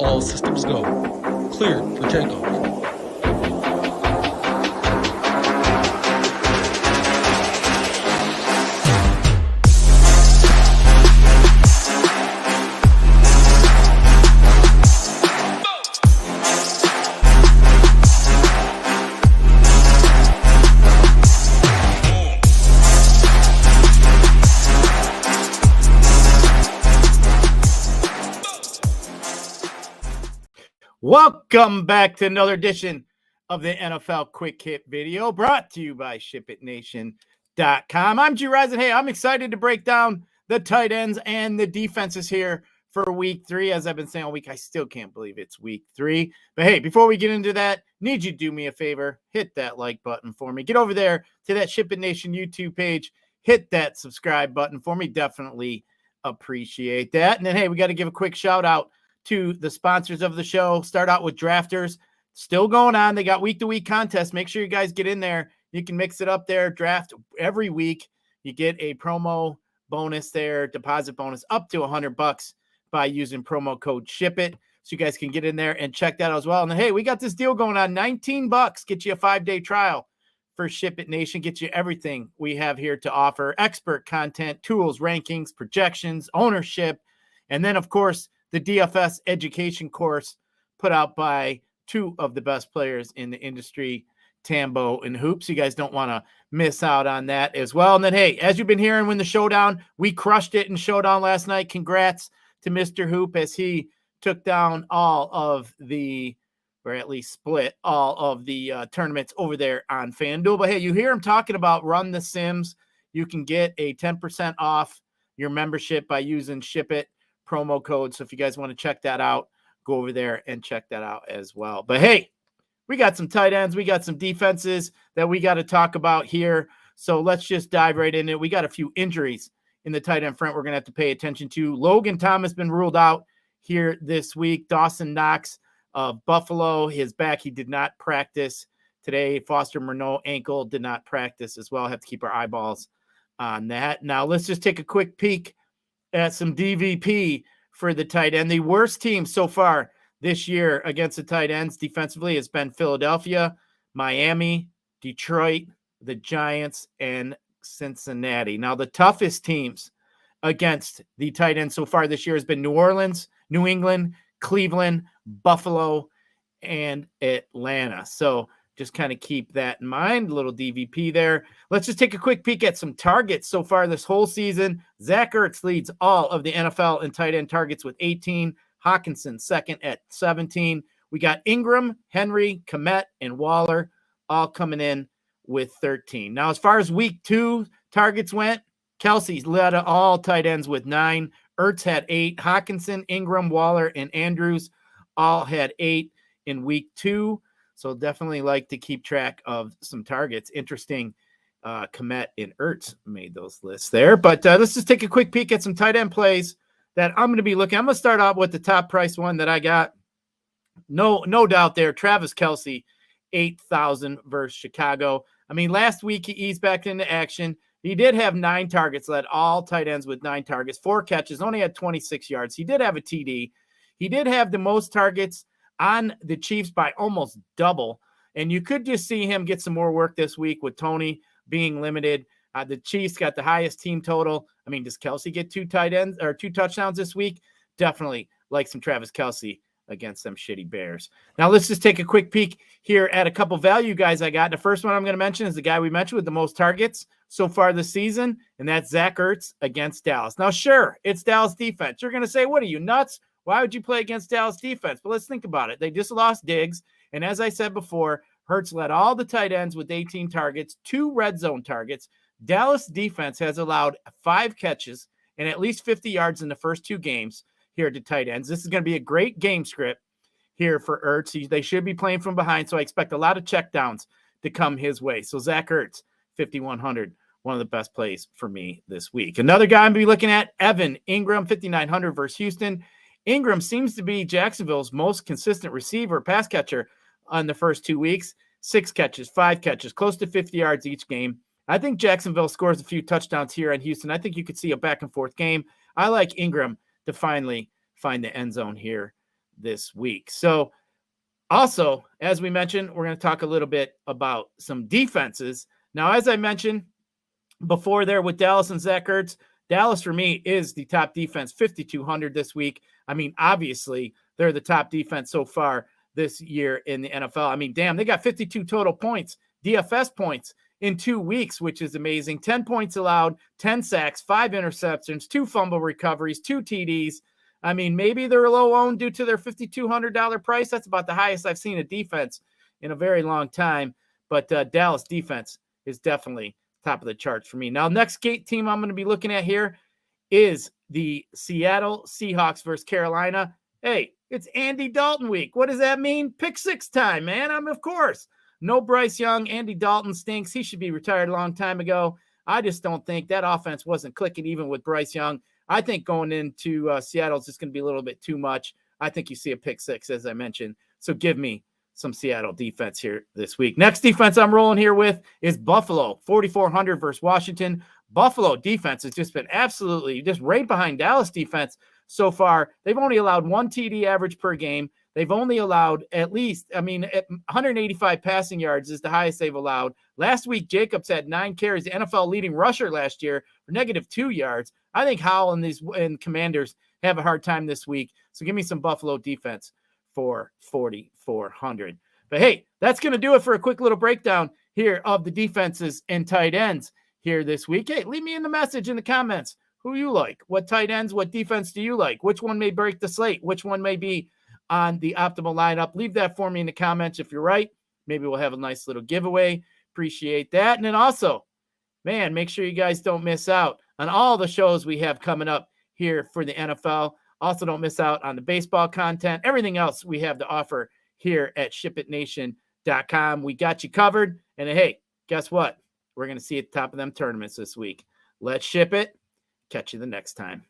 All systems go. Cleared for takeoff. Welcome back to another edition of the NFL Quick Hit video brought to you by ShipItNation.com. I'm Gyiraszin. Hey, I'm excited to break down the tight ends and the defenses here for week 3. As I've been saying all week, I still can't believe it's week 3. But hey, before we get into that, need you to do me a favor. Hit that like button for me. Get over there to that ShipIt Nation YouTube page. Hit that subscribe button for me. Definitely appreciate that. And then, hey, we got to give a quick shout out to the sponsors of the show. Start out with Drafters. Still going on. They got week-to-week contests. Make sure you guys get in there. You can mix it up there. Draft every week. You get a promo bonus there, deposit bonus up to $100 by using promo code SHIPIT. So you guys can get in there and check that out as well. And then, hey, we got this deal going on. $19. Get you a 5-day trial for ShipIt Nation. Get you everything we have here to offer. Expert content, tools, rankings, projections, ownership, and then, of course, the DFS education course put out by two of the best players in the industry, Tambo and Hoops. You guys don't want to miss out on that as well. And then, hey, as you've been hearing when the Showdown, we crushed it in Showdown last night. Congrats to Mr. Hoop as he took down all of the, or at least split all of the tournaments over there on FanDuel. But hey, you hear him talking about Run the Sims. You can get a 10% off your membership by using ShipIt promo code. So if you guys want to check that out, go over there and check that out as well. But hey, we got some tight ends. We got some defenses that we got to talk about here. So let's just dive right in it. We got a few injuries in the tight end front we're going to have to pay attention to. Logan Thomas been ruled out here this week. Dawson Knox of Buffalo, his back, he did not practice today. Foster Murnau ankle did not practice as well. Have to keep our eyeballs on that. Now let's just take a quick peek at some DVP for the tight end. The worst team so far this year against the tight ends defensively has been Philadelphia, Miami, Detroit, the Giants, and Cincinnati. Now, the toughest teams against the tight end so far this year has been New Orleans, New England, Cleveland, Buffalo, and Atlanta. So just kind of keep that in mind. A little DVP there. Let's just take a quick peek at some targets so far this whole season. Zach Ertz leads all of the NFL in tight end targets with 18. Hawkinson second at 17. We got Ingram, Henry, Kmet, and Waller all coming in with 13. Now, as far as week 2 targets went, Kelsey led all tight ends with 9. Ertz had 8. Hawkinson, Ingram, Waller, and Andrews all had 8 in week 2. So definitely like to keep track of some targets. Interesting. Kmet and Ertz made those lists there. But let's just take a quick peek at some tight end plays that I'm going to be looking. I'm going to start out with the top price one that I got. No doubt there. Travis Kelce, 8,000 versus Chicago. I mean, last week he eased back into action. He did have 9 targets, led all tight ends with 9 targets, 4 catches, only had 26 yards. He did have a TD. He did have the most targets on the Chiefs by almost double. And you could just see him get some more work this week with Tony being limited. The Chiefs got the highest team total. I mean, does Kelce get 2 tight ends or 2 touchdowns this week? Definitely like some Travis Kelce against them shitty Bears. Now let's just take a quick peek here at a couple value guys I got. The first one I'm going to mention is the guy we mentioned with the most targets so far this season, and that's Zach Ertz against Dallas. Now, sure, it's Dallas defense. You're going to say, what are you, nuts? Why would you play against Dallas defense? But let's think about it. They just lost Diggs. And as I said before, Hurts led all the tight ends with 18 targets, 2 red zone targets. Dallas defense has allowed 5 catches and at least 50 yards in the first 2 games here to tight ends. This is going to be a great game script here for Ertz. They should be playing from behind, so I expect a lot of checkdowns to come his way. So Zach Ertz, 5,100, one of the best plays for me this week. Another guy I'm going to be looking at, Evan Ingram, 5,900 versus Houston. Ingram seems to be Jacksonville's most consistent receiver, pass catcher on the first 2 weeks. 6 catches, 5 catches, close to 50 yards each game. I think Jacksonville scores a few touchdowns here in Houston. I think you could see a back-and-forth game. I like Ingram to finally find the end zone here this week. So also, as we mentioned, we're going to talk a little bit about some defenses. Now, as I mentioned before there with Dallas and Zach Ertz, Dallas for me is the top defense, 5,200 this week. I mean, obviously, they're the top defense so far this year in the NFL. I mean, damn, they got 52 total points, DFS points in 2 weeks, which is amazing. 10 points allowed, 10 sacks, 5 interceptions, 2 fumble recoveries, 2 TDs. I mean, maybe they're low owned due to their $5,200 price. That's about the highest I've seen a defense in a very long time. But Dallas defense is definitely top of the charts for me. Now, next gate team I'm going to be looking at here is the Seattle Seahawks versus Carolina. Hey, it's Andy Dalton week. What does that mean? Pick six time, man. Of course. No Bryce Young. Andy Dalton stinks. He should be retired a long time ago. I just don't think that offense wasn't clicking even with Bryce Young. I think going into Seattle is just going to be a little bit too much. I think you see a pick six, as I mentioned. So give me some Seattle defense here this week. Next defense I'm rolling here with is Buffalo, 4,400 versus Washington. Buffalo defense has just been absolutely just right behind Dallas defense so far. They've only allowed 1 TD average per game. They've only allowed at 185 passing yards is the highest they've allowed. Last week, Jacobs had 9 carries, the NFL leading rusher last year for -2 yards. I think Howell and Commanders have a hard time this week. So give me some Buffalo defense for 4,400. But hey, that's going to do it for a quick little breakdown here of the defenses and tight ends here this week. Hey, leave me in the message in the comments. Who you like? What tight ends, what defense do you like? Which one may break the slate? Which one may be on the optimal lineup? Leave that for me in the comments. If you're right, maybe we'll have a nice little giveaway. Appreciate that. And then also, man, make sure you guys don't miss out on all the shows we have coming up here for the NFL. Also, don't miss out on the baseball content, everything else we have to offer here at ShipItNation.com. We got you covered. And hey, guess what? We're going to see you at the top of them tournaments this week. Let's ship it. Catch you the next time.